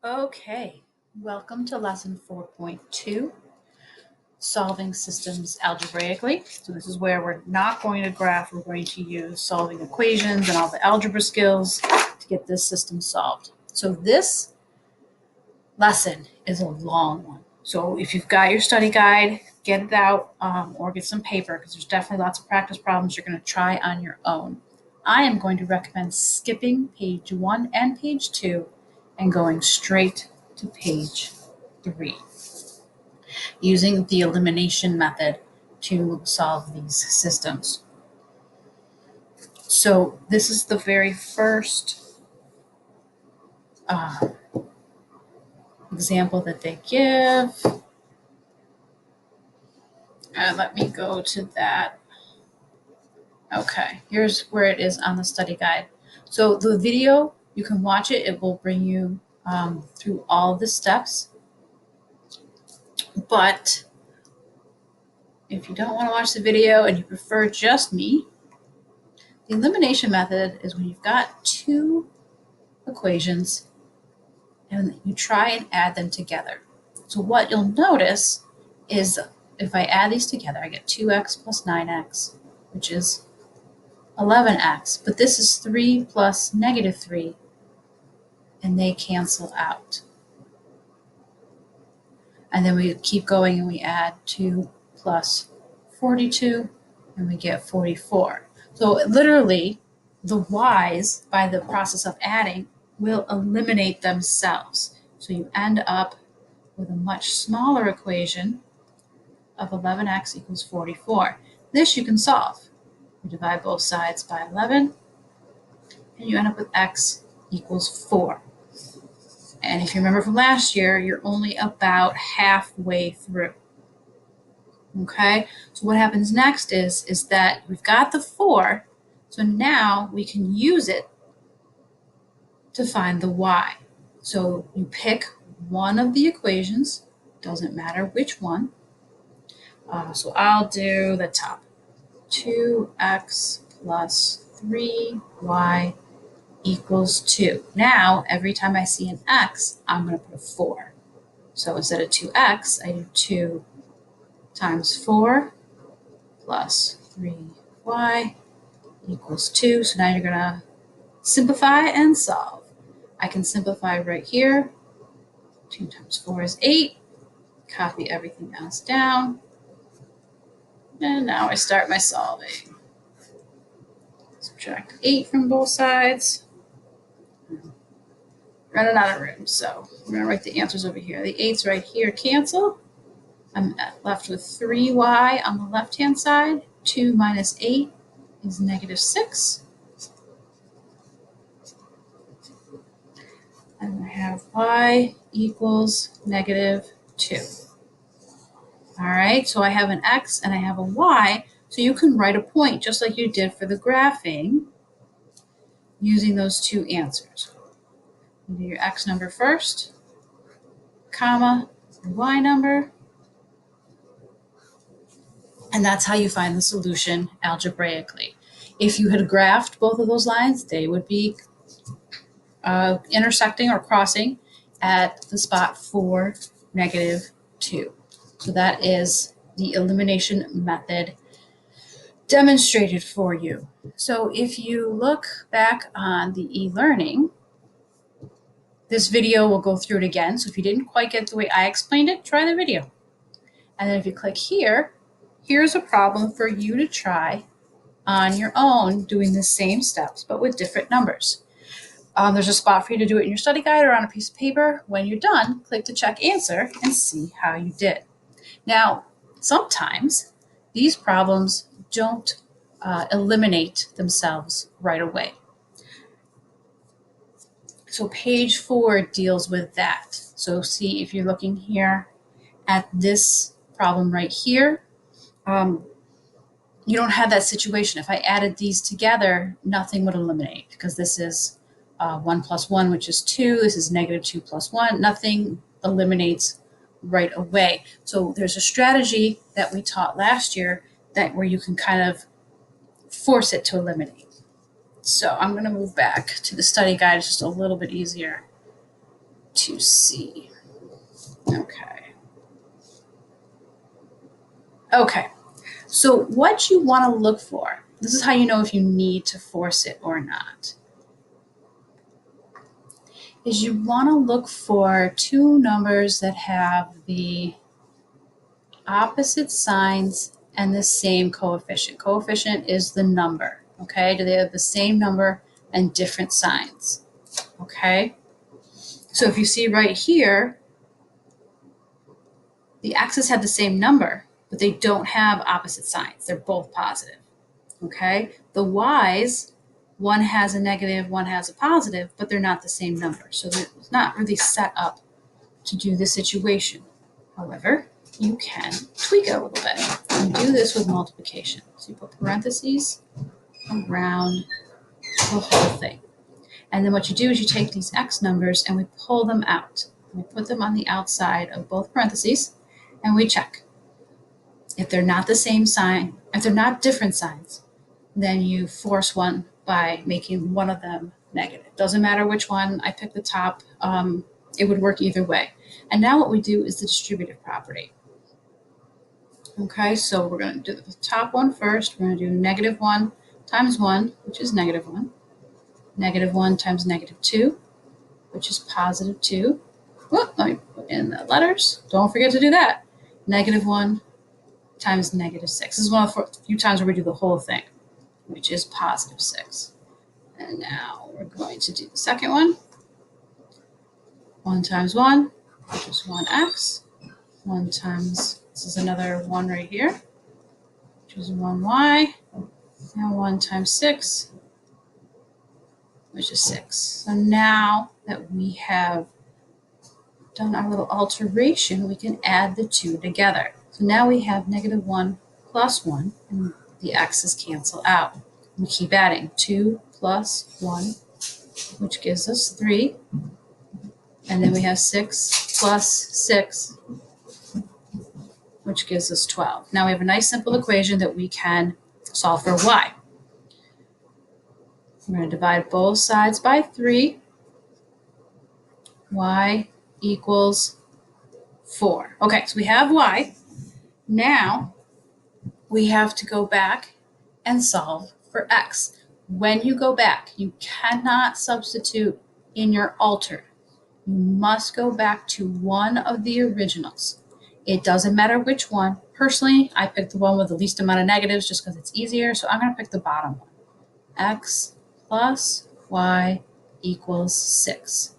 Okay, welcome to lesson 4.2, Solving Systems Algebraically. So this is where we're not going to graph, we're going to use solving equations and all the algebra skills to get this system solved. So this lesson is a long one. So if you've got your study guide, get it out or get some paper because there's definitely lots of practice problems you're going to try on your own. I am going to recommend skipping page 1 and page 2 and going straight to page 3 using the elimination method to solve these systems. So this is the very first example that they give. Let me go to that. Okay, here's where it is on the study guide. So the video, you can watch it. It will bring you through all the steps. But if you don't want to watch the video and you prefer just me, the elimination method is when you've got two equations and you try and add them together. So what you'll notice is if I add these together, I get 2x plus 9x, which is 11x, but this is 3 plus negative 3, and they cancel out. And then we keep going and we add 2 plus 42, and we get 44. So literally, the y's, by the process of adding, will eliminate themselves. So you end up with a much smaller equation of 11x equals 44. This you can solve. You divide both sides by 11, and you end up with x equals 4. And if you remember from last year, you're only about halfway through. Okay, so what happens next is that we've got the 4, so now we can use it to find the y. So you pick one of the equations, doesn't matter which one. So I'll do the top. 2x plus 3y equals 2. Now, every time I see an x, I'm going to put a 4. So instead of 2x, I do 2 times 4 plus 3y equals 2. So now you're going to simplify and solve. I can simplify right here. 2 times 4 is 8. Copy everything else down. And now I start my solving. Subtract 8 from both sides. Running out of room, so we're going to write the answers over here. The 8's right here cancel. I'm left with 3y on the left-hand side. 2 minus 8 is negative 6. And I have y equals negative 2. All right, so I have an x and I have a y. So you can write a point just like you did for the graphing using those two answers. You do your x number first, comma, your y number. And that's how you find the solution algebraically. If you had graphed both of those lines, they would be intersecting or crossing at the spot for negative 2. So that is the elimination method demonstrated for you. So if you look back on the eLearning, this video will go through it again. So if you didn't quite get the way I explained it, try the video. And then if you click here, here's a problem for you to try on your own doing the same steps, but with different numbers. There's a spot for you to do it in your study guide or on a piece of paper. When you're done, click to check answer and see how you did. Now, sometimes these problems don't eliminate themselves right away. So page 4 deals with that. So see if you're looking here at this problem right here, you don't have that situation. If I added these together, nothing would eliminate because this is 1 plus 1, which is 2. This is negative 2 plus 1. Nothing eliminates right away. So there's a strategy that we taught last year where you can kind of force it to eliminate. So I'm going to move back to the study guide. It's just a little bit easier to C. Okay. Okay. So what you want to look for, this is how you know if you need to force it or not, is you want to look for two numbers that have the opposite signs and the same coefficient. Coefficient is the number, okay? Do they have the same number and different signs, okay? So if you see right here, the x's have the same number, but they don't have opposite signs. They're both positive, okay? The y's, one has a negative, one has a positive, but they're not the same number. So it's not really set up to do this situation. However, you can tweak it a little bit. You do this with multiplication. So you put parentheses around the whole thing. And then what you do is you take these x numbers and we pull them out. We put them on the outside of both parentheses and we check. If they're not the same sign, if they're not different signs, then you force one by making one of them negative. Doesn't matter which one, I pick the top, it would work either way. And now what we do is the distributive property. Okay, so we're going to do the top one first. We're going to do negative 1 times 1, which is negative 1. Negative 1 times negative 2, which is positive 2. Whoop, let me put in the letters. Don't forget to do that. Negative 1 times negative 6. This is one of the few times where we do the whole thing, which is positive 6. And now we're going to do the second one. 1 times 1, which is 1x. 1 times, this is another 1 right here, which is 1y. And 1 times 6, which is 6. So now that we have done our little alteration, we can add the two together. So now we have negative 1 plus 1, and the x's cancel out. We keep adding 2 plus 1, which gives us 3. And then we have 6 plus 6, which gives us 12. Now we have a nice simple equation that we can solve for y. We're going to divide both sides by 3. Y equals 4. Okay, so we have y. Now we have to go back and solve for x. When you go back, you cannot substitute in your altered. You must go back to one of the originals. It doesn't matter which one. Personally, I picked the one with the least amount of negatives just because it's easier, so I'm going to pick the bottom one. X plus y equals 6.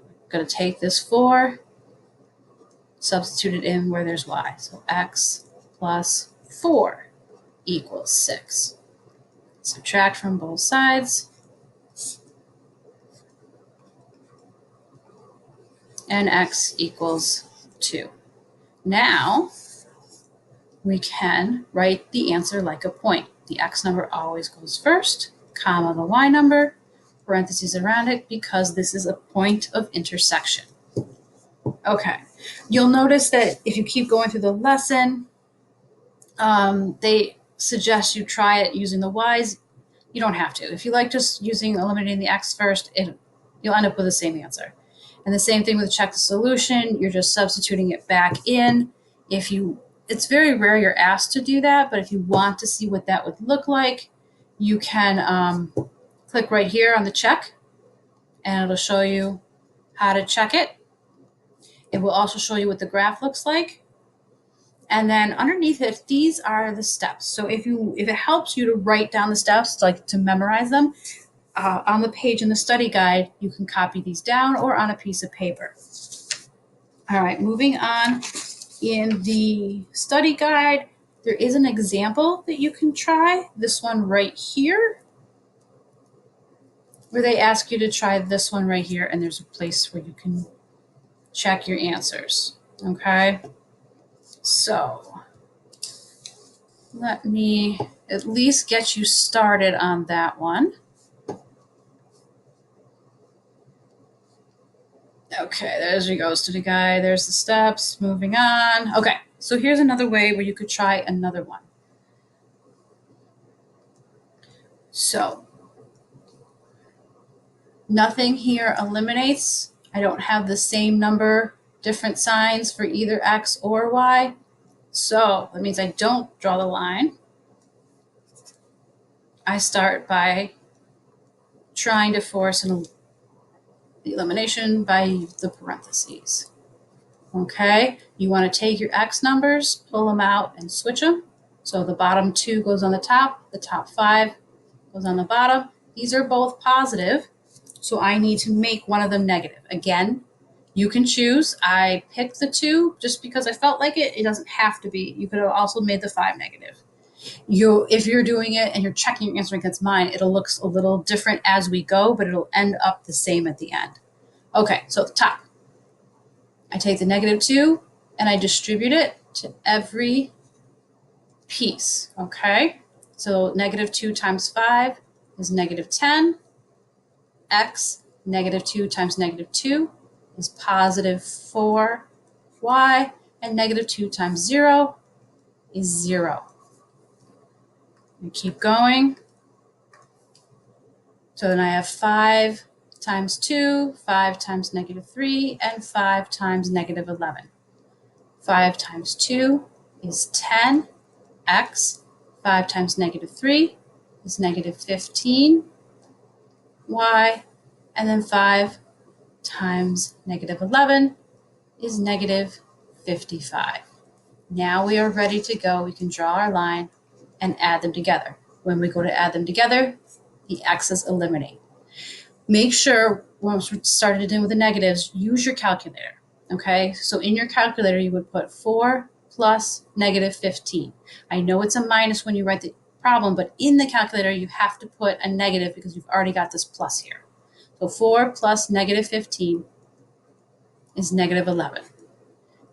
I'm going to take this 4, substitute it in where there's y. So x plus 4 equals 6. Subtract from both sides. And x equals 2. Now, we can write the answer like a point. The x number always goes first, comma the y number, parentheses around it, because this is a point of intersection. Okay, you'll notice that if you keep going through the lesson, they suggest you try it using the y's. You don't have to. If you like just eliminating the x first, you'll end up with the same answer. And the same thing with check the solution. You're just substituting it back in. It's very rare you're asked to do that, but if you want to see what that would look like, you can click right here on the check, and it'll show you how to check it. It will also show you what the graph looks like. And then underneath it, these are the steps. So if it helps you to write down the steps, like to memorize them, on the page in the study guide, you can copy these down or on a piece of paper. All right, moving on. In the study guide, there is an example that you can try. This one right here, where they ask you to try this one right here, and there's a place where you can check your answers. Okay, so let me at least get you started on that one. Okay, there's your goes to the guide. There's the steps. Moving on. Okay, so here's another way where you could try another one. So nothing here eliminates. I don't have the same number, different signs for either x or y. So that means I don't draw the line. I start by trying to force an elimination by the parentheses. Okay, you want to take your x numbers, pull them out, and switch them. So the bottom 2 goes on the top 5 goes on the bottom. These are both positive, so I need to make one of them negative. Again, you can choose. I picked the 2 just because I felt like it. It doesn't have to be. You could have also made the 5 negative. If you're doing it and you're checking your answer against mine, it'll look a little different as we go, but it'll end up the same at the end. Okay, so at the top, I take the negative 2 and I distribute it to every piece, okay? So negative 2 times 5 is negative 10. X, negative 2 times negative 2 is positive 4y, and negative 2 times 0 is 0. We keep going. So then I have 5 times 2, 5 times negative 3, and 5 times negative 11. 5 times 2 is 10. X, 5 times negative 3 is negative 15. Y, and then 5 times negative 11 is negative 55. Now we are ready to go. We can draw our line and add them together. When we go to add them together, the x's eliminate. Make sure, once we started in with the negatives, use your calculator, okay? So in your calculator, you would put 4 plus negative 15. I know it's a minus when you write the problem, but in the calculator, you have to put a negative because you've already got this plus here. So 4 plus negative 15 is negative 11.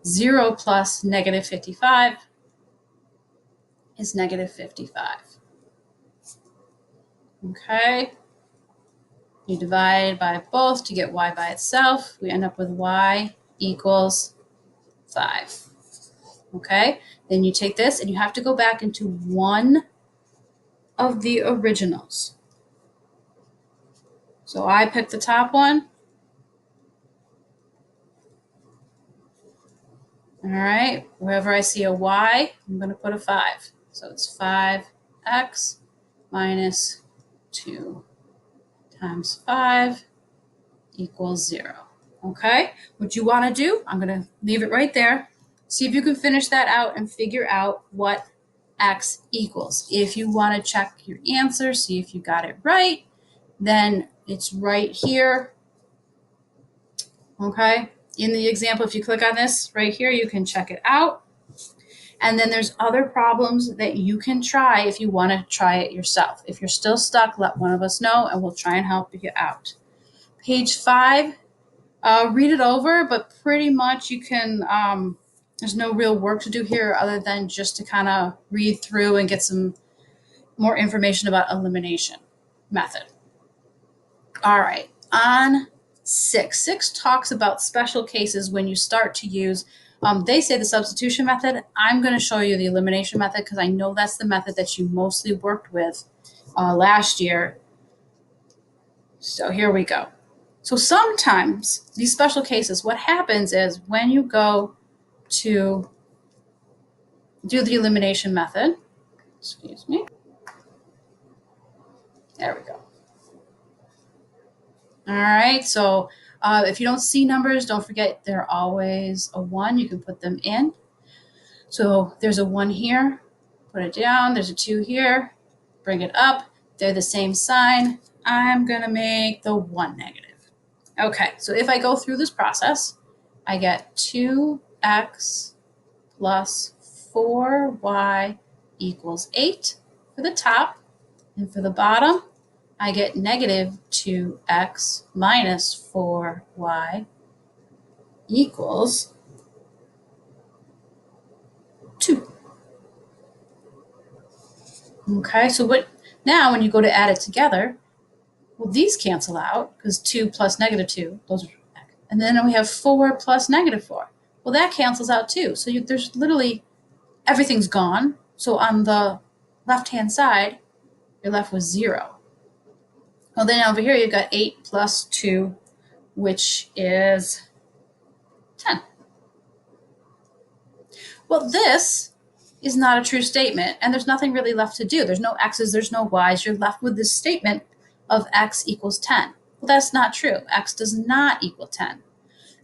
0 plus negative 55 is negative 55. Okay. You divide by both to get y by itself. We end up with y equals 5. Okay. Then you take this and you have to go back into one of the originals. So I picked the top one. All right. Wherever I see a y, I'm going to put a 5. So it's 5x minus 2 times 5 equals 0. Okay, what you want to do, I'm going to leave it right there. See if you can finish that out and figure out what x equals. If you want to check your answer, see if you got it right, then it's right here. Okay, in the example, if you click on this right here, you can check it out. And then there's other problems that you can try if you want to try it yourself. If you're still stuck, let one of us know and we'll try and help you out. Page 5, read it over, but pretty much you can, there's no real work to do here other than just to kind of read through and get some more information about elimination method. All right, on 6. 6 talks about special cases when you start to use, they say the substitution method. I'm going to show you the elimination method because I know that's the method that you mostly worked with last year. So here we go. So sometimes these special cases, what happens is when you go to do the elimination method, excuse me, there we go. All right, so if you don't see numbers, don't forget they're always a 1. You can put them in. So there's a 1 here, put it down. There's a 2 here, bring it up. They're the same sign. I'm going to make the 1 negative. Okay, so if I go through this process, I get 2x plus 4y equals 8 for the top. And for the bottom, I get negative 2x minus 4y equals 2. Okay, so now when you go to add it together, well, these cancel out because 2 plus negative 2, those are, and then we have 4 plus negative 4. Well, that cancels out too. So there's literally, everything's gone. So on the left-hand side, you're left with 0. Well, then over here, you've got 8 plus 2 which is 10. Well, this is not a true statement, and there's nothing really left to do. There's no x's, there's no y's. You're left with this statement of x equals 10. Well, that's not true. X does not equal 10.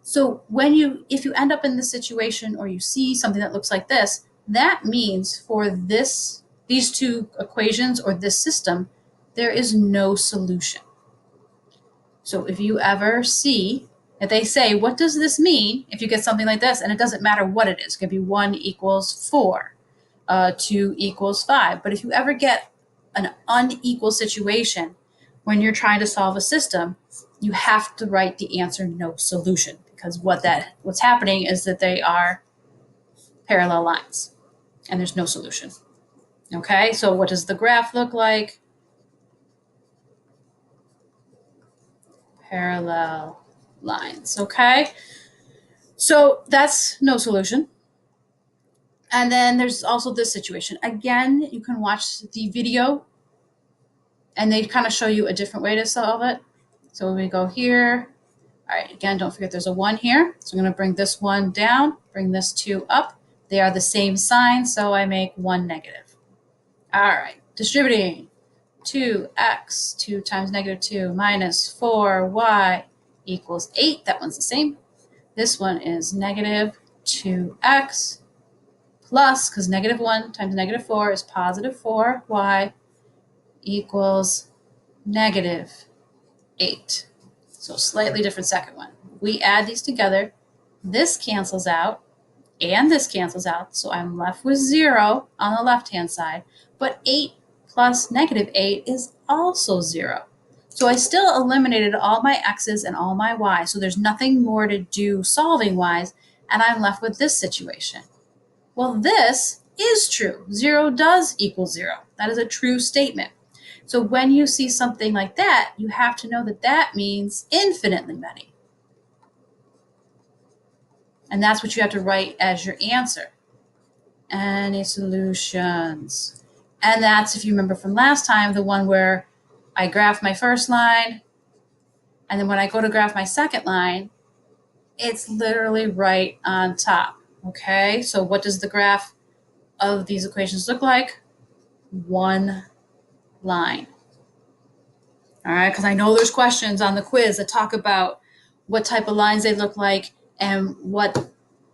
So if you end up in this situation or you see something that looks like this, that means for these two equations or this system, there is no solution. So if you ever see that they say, what does this mean if you get something like this? And it doesn't matter what it is. It could be 1 equals 4, 2 equals 5. But if you ever get an unequal situation when you're trying to solve a system, you have to write the answer no solution, because what's happening is that they are parallel lines and there's no solution. Okay, so what does the graph look like? Parallel lines. Okay, so that's no solution. And then there's also this situation. Again, you can watch the video and they kind of show you a different way to solve it. So we go here. All right, again, don't forget there's a 1 here. So I'm going to bring this 1 down, bring this 2 up. They are the same sign, so I make 1 negative. All right, distributing 2x, 2 times negative 2 minus 4y equals 8. That one's the same. This one is negative 2x plus, because negative 1 times negative 4 is positive 4y equals negative 8. So slightly different second one. We add these together. This cancels out and this cancels out. So I'm left with 0 on the left-hand side. But 8 plus negative 8 is also 0. So I still eliminated all my x's and all my y's. So there's nothing more to do solving-wise. And I'm left with this situation. Well, this is true. 0 does equal 0. That is a true statement. So when you see something like that, you have to know that that means infinitely many. And that's what you have to write as your answer. Any solutions? And that's, if you remember from last time, the one where I graph my first line, and then when I go to graph my second line, it's literally right on top. Okay, so what does the graph of these equations look like? One line. All right, because I know there's questions on the quiz that talk about what type of lines they look like and what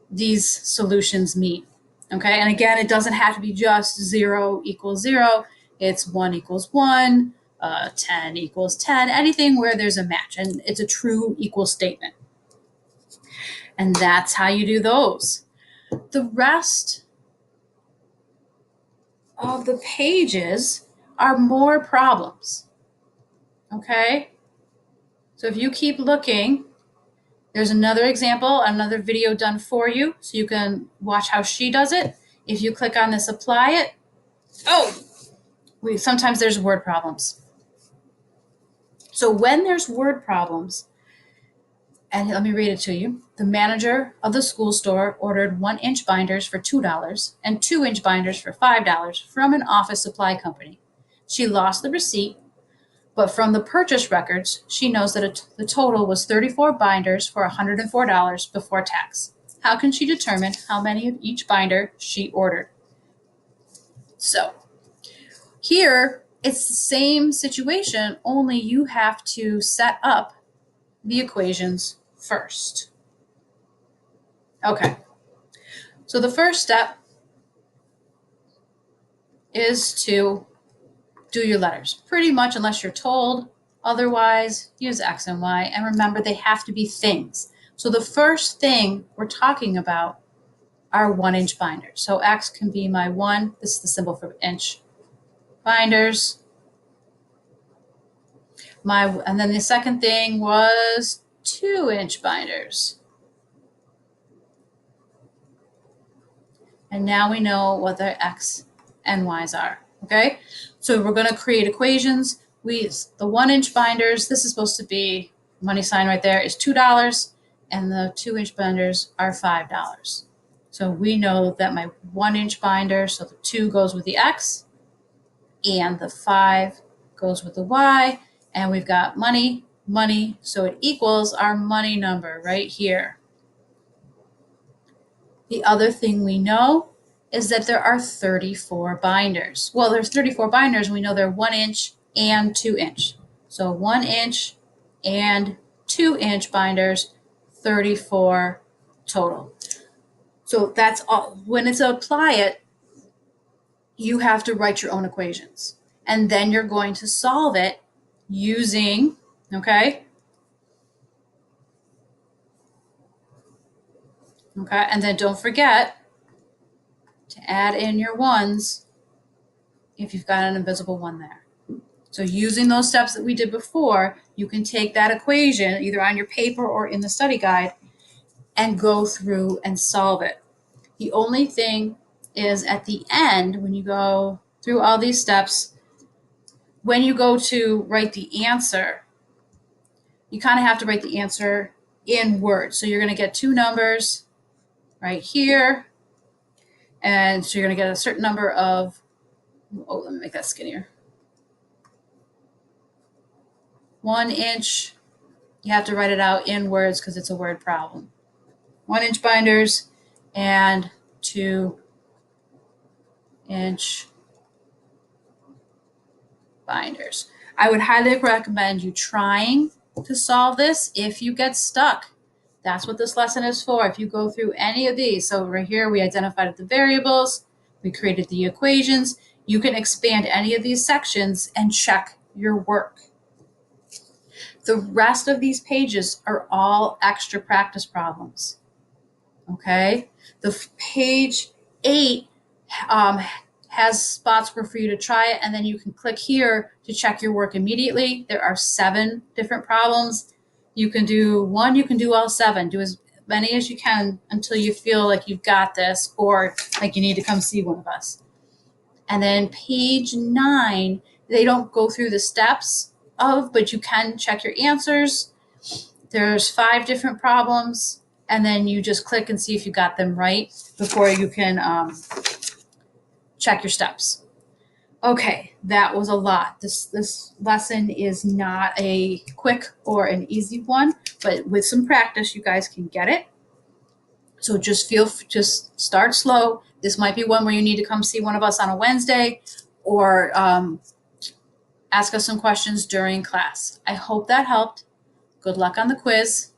these solutions mean. Okay, and again, it doesn't have to be just 0 equals 0. It's 1 equals 1, 10 equals 10, anything where there's a match, and it's a true equal statement. And that's how you do those. The rest of the pages are more problems. Okay, so if you keep looking, there's another example, another video done for you, so you can watch how she does it. If you click on this, apply it. Sometimes there's word problems. So when there's word problems, and let me read it to you. The manager of the school store ordered 1-inch binders for $2 and 2-inch binders for $5 from an office supply company. She lost the receipt, but from the purchase records, she knows that the total was 34 binders for $104 before tax. How can she determine how many of each binder she ordered? So here, it's the same situation, only you have to set up the equations first. Okay, so the first step is to do your letters. Pretty much, unless you're told otherwise, use X and Y. And remember, they have to be things. So the first thing we're talking about are 1-inch binders. So X can be my 1. This is the symbol for inch binders. And then the second thing was 2-inch binders. And now we know what their X and Y's are. Okay, so we're going to create equations. The 1-inch binders, this is supposed to be, money sign right there is $2, and the 2-inch binders are $5. So we know that my 1-inch binder, so the 2 goes with the X, and the 5 goes with the Y, and we've got money money, so it equals our money number right here. The other thing we know is that there are 34 binders. Well, there's 34 binders, and we know they're 1 inch and 2 inch. So 1 inch and 2 inch binders, 34 total. So that's all. When it's apply it, you have to write your own equations. And then you're going to solve it using, okay? Okay, and then don't forget to add in your ones if you've got an invisible one there. So using those steps that we did before, you can take that equation either on your paper or in the study guide and go through and solve it. The only thing is at the end, when you go through all these steps, when you go to write the answer, you kind of have to write the answer in words. So you're going to get two numbers right here. And so you're going to get a certain number of, oh, let me make that skinnier. 1 inch, you have to write it out in words because it's a word problem. 1 inch binders and 2 inch binders. I would highly recommend you trying to solve this if you get stuck. That's what this lesson is for. If you go through any of these, so right here we identified the variables, we created the equations, you can expand any of these sections and check your work. The rest of these pages are all extra practice problems. Okay? The page 8 has spots for you to try it, and then you can click here to check your work immediately. There are 7 different problems. You can do one, you can do all 7. Do as many as you can until you feel like you've got this or like you need to come see one of us. And then page 9, they don't go through the steps of, but you can check your answers. There's 5 different problems, and then you just click and see if you got them right before you can check your steps. Okay, that was a lot. This lesson is not a quick or an easy one, but with some practice, you guys can get it. So just start slow. This might be one where you need to come see one of us on a Wednesday or ask us some questions during class. I hope that helped. Good luck on the quiz.